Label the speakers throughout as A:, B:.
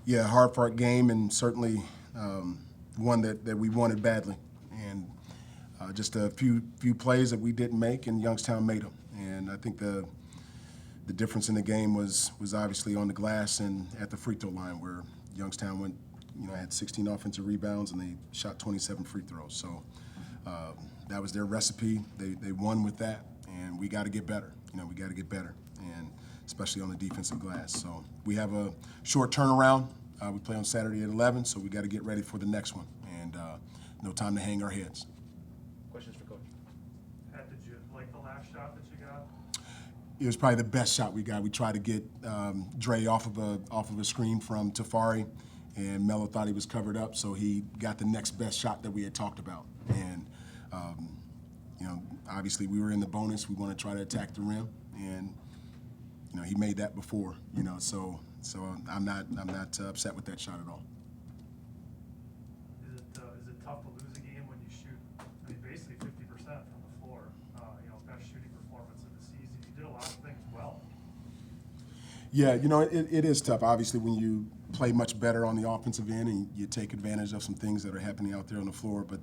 A: Yeah, hard-fought game, and certainly one that we wanted badly. And just a few plays that we didn't make, and Youngstown made them. And I think the difference in the game was obviously on the glass and at the free throw line, where Youngstown went, had 16 offensive rebounds and they shot 27 free throws. So that was their recipe. They won with that, and we got to get better. We got to get better, and especially on the defensive glass. So we have a short turnaround. We play on Saturday at 11, so we got to get ready for the next one, and no time to hang our heads.
B: Questions for Coach?
C: Did you like the last shot that you got?
A: It was probably the best shot we got. We tried to get Dre off of a screen from Tafari, and Melo thought he was covered up, so he got the next best shot that we had talked about. And obviously we were in the bonus. We want to try to attack the rim, and he made that before. So I'm not upset with that shot at all.
C: Is it tough to lose a game when you shoot? Basically 50% from the floor. Best shooting performance of the season. You did a lot of things well.
A: Yeah, it is tough. Obviously, when you play much better on the offensive end and you take advantage of some things that are happening out there on the floor, but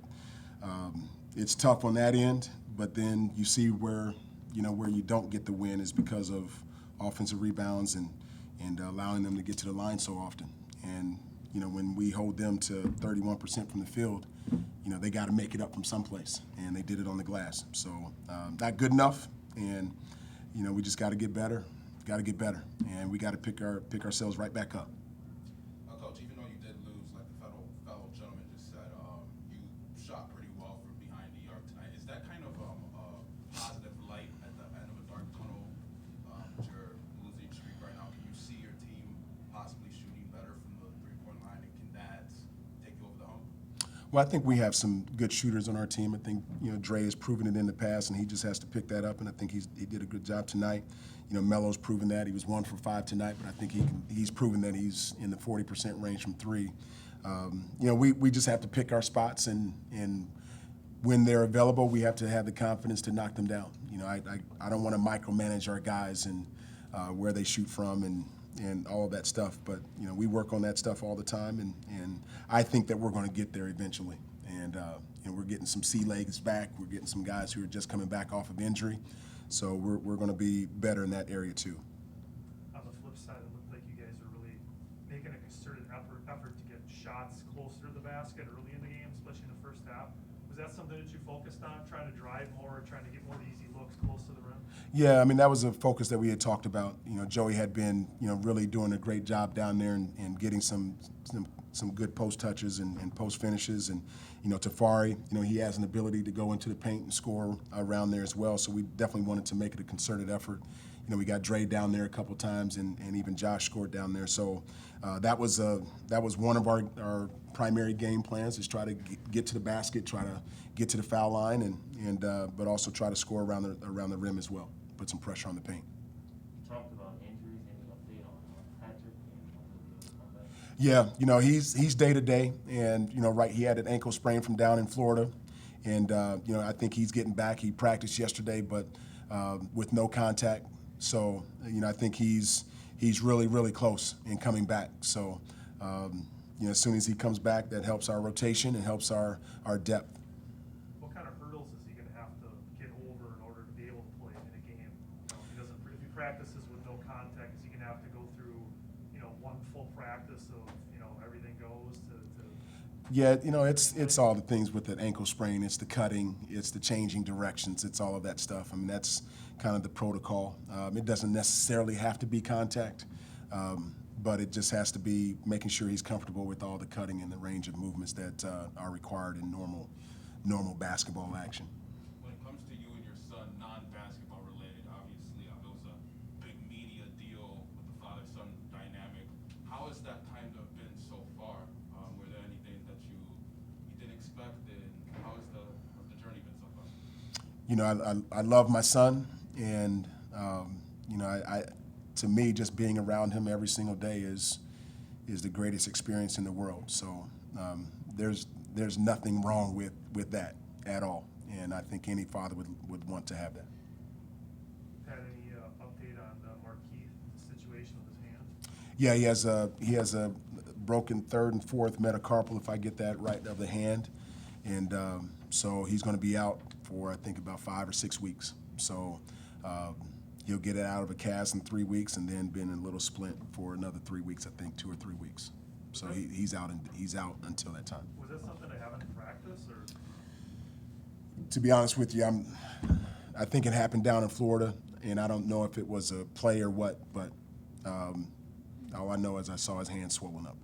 A: it's tough on that end. But then you see where you don't get the win is because of offensive rebounds and allowing them to get to the line so often. And when we hold them to 31% from the field, they got to make it up from someplace, and they did it on the glass. So not good enough, and we just got to get better. Got to get better, and we got to pick ourselves right back up.
D: Coach, even though you did lose, like the fellow gentleman just said, you shot pretty well from behind the arc tonight. Is that kind of a positive light at the end of a dark tunnel? With your losing streak right now, can you see your team possibly shooting better from the three-point line, and can that take you over the hump?
A: Well, I think we have some good shooters on our team. I think Dre has proven it in the past, and he just has to pick that up. And I think he did a good job tonight. Melo's proven that. He was 1 for 5 tonight, but I think he's proven that he's in the 40% range from three. We just have to pick our spots, and when they're available, we have to have the confidence to knock them down. I don't want to micromanage our guys and where they shoot from and all of that stuff, but we work on that stuff all the time, and I think that we're going to get there eventually. And we're getting some sea legs back. We're getting some guys who are just coming back off of injury. So we're going to be better in that area too.
C: On the flip side, it looked like you guys are really making a concerted effort to get shots closer to the basket early in the game, especially in the first half. Was that something that you focused on, trying to drive more, trying to get more easy looks close to the rim?
A: Yeah, that was a focus that we had talked about. Joey had been, really doing a great job down there and getting some good post touches and post finishes. And, Tafari, he has an ability to go into the paint and score around there as well. So we definitely wanted to make it a concerted effort. We got Dre down there a couple times, and even Josh scored down there. So that was one of our primary game plans, is try to get to the basket, try to get to the foul line, but also try to score around the rim as well, put some pressure on the paint.
B: You talked about injuries. Any update on Patrick and comeback?
A: Yeah, he's day to day, and right, he had an ankle sprain from down in Florida, and I think he's getting back. He practiced yesterday, but with no contact. So I think he's really, really close in coming back. So as soon as he comes back, that helps our rotation and helps our depth.
C: What kind of hurdles is he going to have to get over in order to be able to play in a game? If he practices with no contact, is he going to have to go through one full practice of everything goes to
A: Yeah, it's all the things with an ankle sprain. It's the cutting, it's the changing directions, it's all of that stuff. That's kind of the protocol. It doesn't necessarily have to be contact, but it just has to be making sure he's comfortable with all the cutting and the range of movements that are required in normal basketball action.
D: When it comes to you and your son, non-basketball related, obviously there was a big media deal with the father-son dynamic. How has that kind of been so far? Were there anything that you didn't expect, and how's the journey been so far?
A: I love my son, and to me, just being around him every single day is the greatest experience in the world. So there's nothing wrong with that at all, and I think any father would want to have that.
C: Had any update on Marquise situation with his hand?
A: Yeah, he has a broken third and fourth metacarpal, if I get that right, of the hand. And so he's going to be out for, I think, about 5 or 6 weeks. So he'll get it out of a cast in 3 weeks, and then been in a little splint for another 3 weeks, I think, 2 or 3 weeks. So he's out until that time.
C: Was that something that happened in practice, or?
A: To be honest with you, I think it happened down in Florida, and I don't know if it was a play or what, but all I know is I saw his hand swollen up.